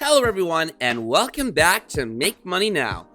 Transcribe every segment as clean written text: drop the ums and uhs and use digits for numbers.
Hello everyone and welcome back to Make Money Now.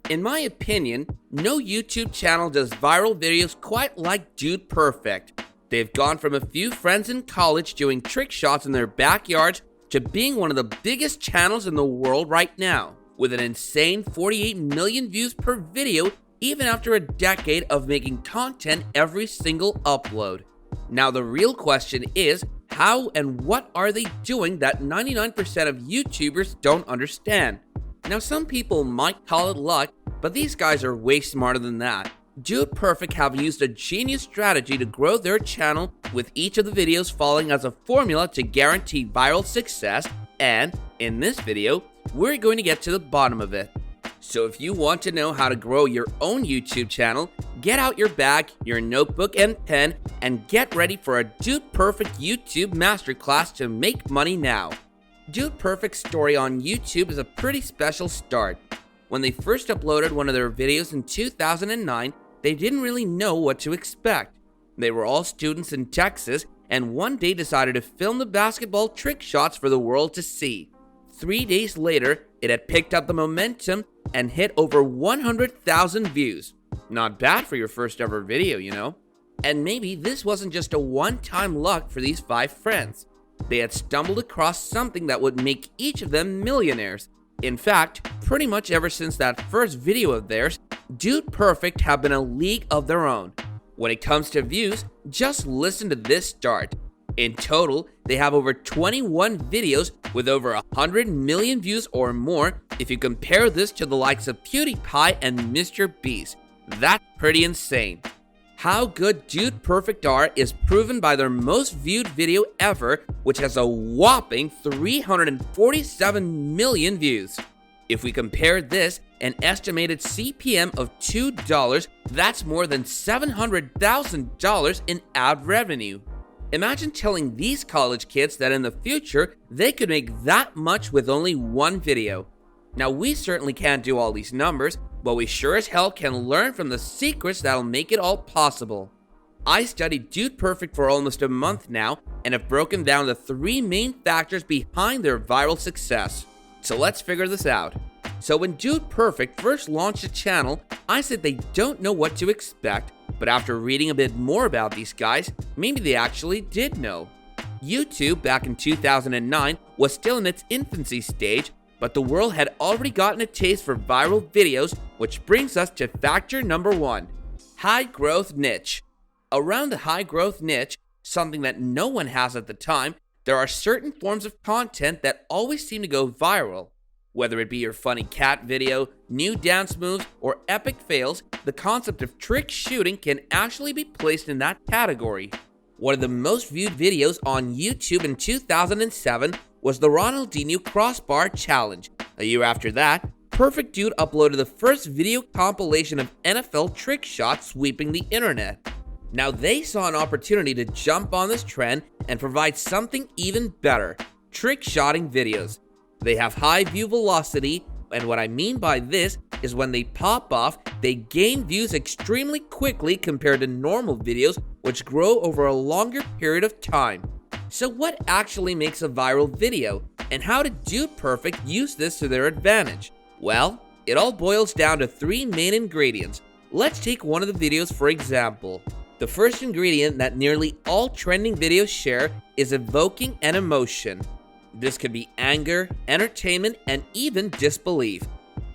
In my opinion, no YouTube channel does viral videos quite like Dude Perfect. They've gone from a few friends in college doing trick shots in their backyards to being one of the biggest channels in the world right now, with an insane 48 million views per video even after a decade of making content every single upload. Now the real question is, how and what are they doing that 99% of YouTubers don't understand? Now some people might call it luck, but these guys are way smarter than that. Dude Perfect have used a genius strategy to grow their channel, with each of the videos following as a formula to guarantee viral success, and in this video, we're going to get to the bottom of it. So if you want to know how to grow your own YouTube channel, get out your bag, your notebook and pen, and get ready for a Dude Perfect YouTube masterclass to make money now. Dude Perfect's story on YouTube is a pretty special start. When they first uploaded one of their videos in 2009, they didn't really know what to expect. They were all students in Texas and one day decided to film the basketball trick shots for the world to see. 3 days later, it had picked up the momentum and hit over 100,000 views. Not bad for your first ever video, you know? And maybe this wasn't just a one-time luck for these 5 friends. They had stumbled across something that would make each of them millionaires. In fact, pretty much ever since that first video of theirs, Dude Perfect have been a league of their own. When it comes to views, just listen to this start. In total, they have over 21 videos with over 100 million views or more if you compare this to the likes of PewDiePie and Mr. Beast. That's pretty insane. How good Dude Perfect are is proven by their most viewed video ever, which has a whopping 347 million views. If we compare this, an estimated CPM of $2, that's more than $700,000 in ad revenue. Imagine telling these college kids that in the future, they could make that much with only one video. Now we certainly can't do all these numbers, but we sure as hell can learn from the secrets that'll make it all possible. I studied Dude Perfect for almost a month now and have broken down the 3 main factors behind their viral success. So let's figure this out. So when Dude Perfect first launched a channel, I said they don't know what to expect, but after reading a bit more about these guys, maybe they actually did know. YouTube back in 2009 was still in its infancy stage, but the world had already gotten a taste for viral videos, which brings us to factor number 1, high growth niche. Around the high growth niche, something that no one has at the time, there are certain forms of content that always seem to go viral. Whether it be your funny cat video, new dance moves, or epic fails, the concept of trick shooting can actually be placed in that category. One of the most viewed videos on YouTube in 2007 was the Ronaldinho Crossbar Challenge. A year after that, Perfect Dude uploaded the first video compilation of NFL trick shots sweeping the internet. Now they saw an opportunity to jump on this trend and provide something even better, trick shotting videos. They have high view velocity, and what I mean by this is when they pop off, they gain views extremely quickly compared to normal videos, which grow over a longer period of time. So what actually makes a viral video, and how did Dude Perfect use this to their advantage? Well, it all boils down to 3 main ingredients. Let's take one of the videos for example. The first ingredient that nearly all trending videos share is evoking an emotion. This could be anger, entertainment, and even disbelief.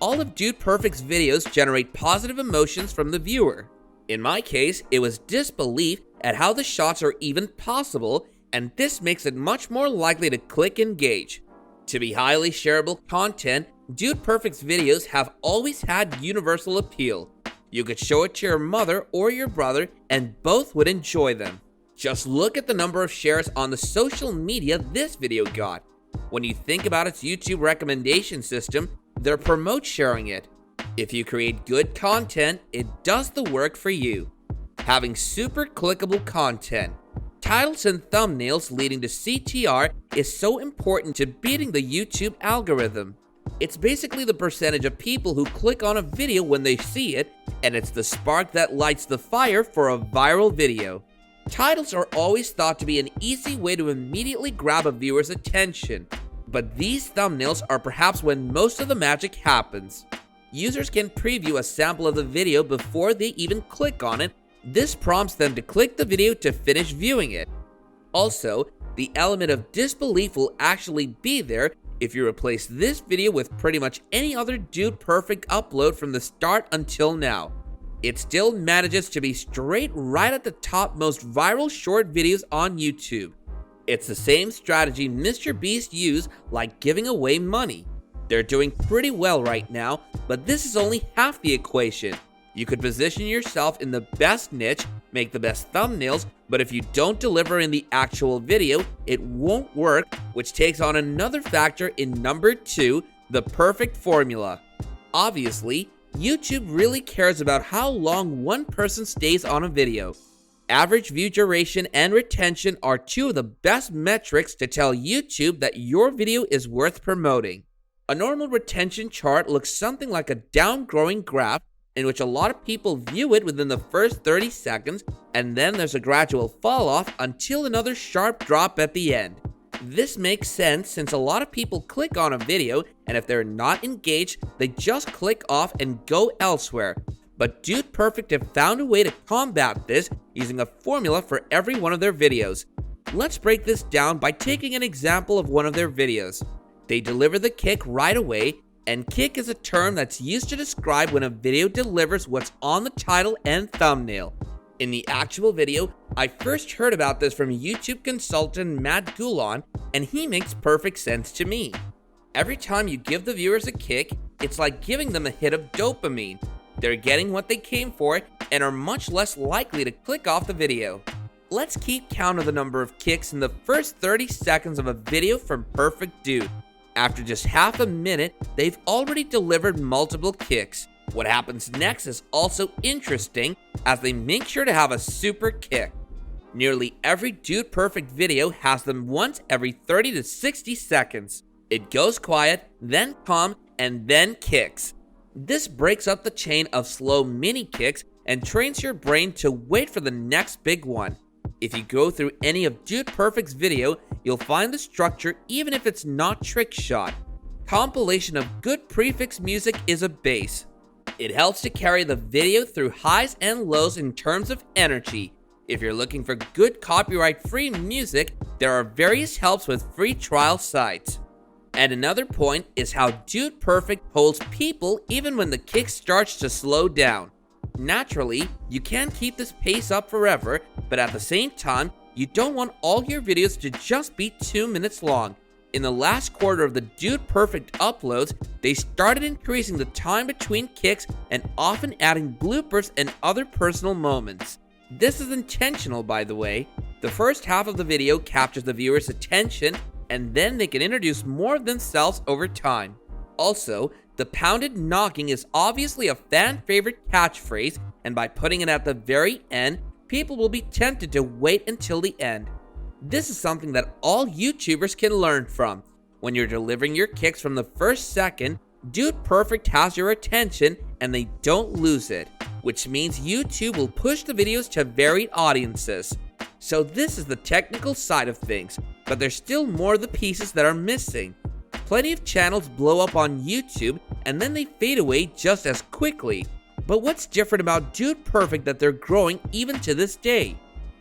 All of Dude Perfect's videos generate positive emotions from the viewer. In my case, it was disbelief at how the shots are even possible, and this makes it much more likely to click engage. To be highly shareable content, Dude Perfect's videos have always had universal appeal. You could show it to your mother or your brother, and both would enjoy them. Just look at the number of shares on the social media this video got. When you think about its YouTube recommendation system, they're promote sharing it. If you create good content, it does the work for you. Having super clickable content. Titles and thumbnails leading to CTR is so important to beating the YouTube algorithm. It's basically the percentage of people who click on a video when they see it, and it's the spark that lights the fire for a viral video. Titles are always thought to be an easy way to immediately grab a viewer's attention. But these thumbnails are perhaps when most of the magic happens. Users can preview a sample of the video before they even click on it. This prompts them to click the video to finish viewing it. Also, the element of disbelief will actually be there if you replace this video with pretty much any other Dude Perfect upload from the start until now. It still manages to be straight right at the top most viral short videos on YouTube. It's the same strategy Mr. Beast used, like giving away money. They're doing pretty well right now, but this is only half the equation. You could position yourself in the best niche, make the best thumbnails, but if you don't deliver in the actual video, it won't work, which takes on another factor in number 2, the perfect formula. Obviously, YouTube really cares about how long one person stays on a video. Average view duration and retention are two of the best metrics to tell YouTube that your video is worth promoting. A normal retention chart looks something like a down-growing graph in which a lot of people view it within the first 30 seconds, and then there's a gradual fall-off until another sharp drop at the end. This makes sense since a lot of people click on a video, and if they're not engaged, they just click off and go elsewhere. But Dude Perfect have found a way to combat this using a formula for every one of their videos. Let's break this down by taking an example of one of their videos. They deliver the kick right away, and kick is a term that's used to describe when a video delivers what's on the title and thumbnail. In the actual video, I first heard about this from YouTube consultant Matt Goulon, and he makes perfect sense to me. Every time you give the viewers a kick, it's like giving them a hit of dopamine. They're getting what they came for and are much less likely to click off the video. Let's keep count of the number of kicks in the first 30 seconds of a video from Perfect Dude. After just half a minute, they've already delivered multiple kicks. What happens next is also interesting, as they make sure to have a super kick. Nearly every Dude Perfect video has them once every 30 to 60 seconds. It goes quiet, then calm, and then kicks. This breaks up the chain of slow mini kicks and trains your brain to wait for the next big one. If you go through any of Dude Perfect's video, you'll find the structure even if it's not trick shot. Compilation of good prefix music is a base. It helps to carry the video through highs and lows in terms of energy. If you're looking for good copyright-free music, there are various helps with free trial sites. And another point is how Dude Perfect holds people even when the kick starts to slow down. Naturally, you can't keep this pace up forever, but at the same time, you don't want all your videos to just be 2 minutes long. In the last quarter of the Dude Perfect uploads, they started increasing the time between kicks and often adding bloopers and other personal moments. This is intentional, by the way. The first half of the video captures the viewer's attention, and then they can introduce more of themselves over time. Also, the pounded knocking is obviously a fan favorite catchphrase, and by putting it at the very end, people will be tempted to wait until the end. This is something that all YouTubers can learn from. When you're delivering your kicks from the first second, Dude Perfect has your attention and they don't lose it, which means YouTube will push the videos to varied audiences. So this is the technical side of things, but there's still more of the pieces that are missing. Plenty of channels blow up on YouTube and then they fade away just as quickly. But what's different about Dude Perfect that they're growing even to this day?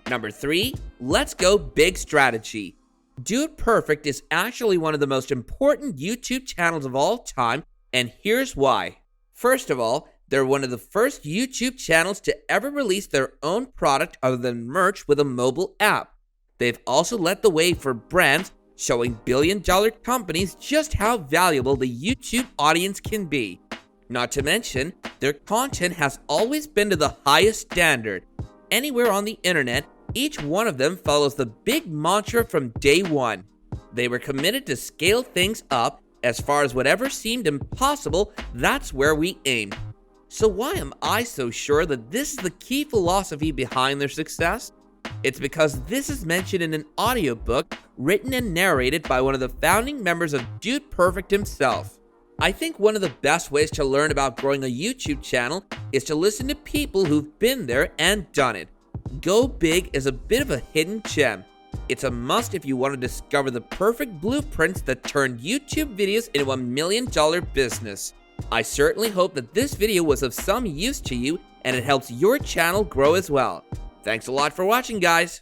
Number 3, let's go big strategy. Dude Perfect is actually one of the most important YouTube channels of all time, and here's why. First of all, they're one of the first YouTube channels to ever release their own product other than merch with a mobile app. They've also led the way for brands, showing billion-dollar companies just how valuable the YouTube audience can be. Not to mention, their content has always been to the highest standard. Anywhere on the internet, each one of them follows the big mantra from day one. They were committed to scale things up. As far as whatever seemed impossible, that's where we aimed. So why am I so sure that this is the key philosophy behind their success? It's because this is mentioned in an audiobook written and narrated by one of the founding members of Dude Perfect himself. I think one of the best ways to learn about growing a YouTube channel is to listen to people who've been there and done it. Go Big is a bit of a hidden gem. It's a must if you want to discover the perfect blueprints that turn YouTube videos into $1 million business. I certainly hope that this video was of some use to you and it helps your channel grow as well. Thanks a lot for watching, guys.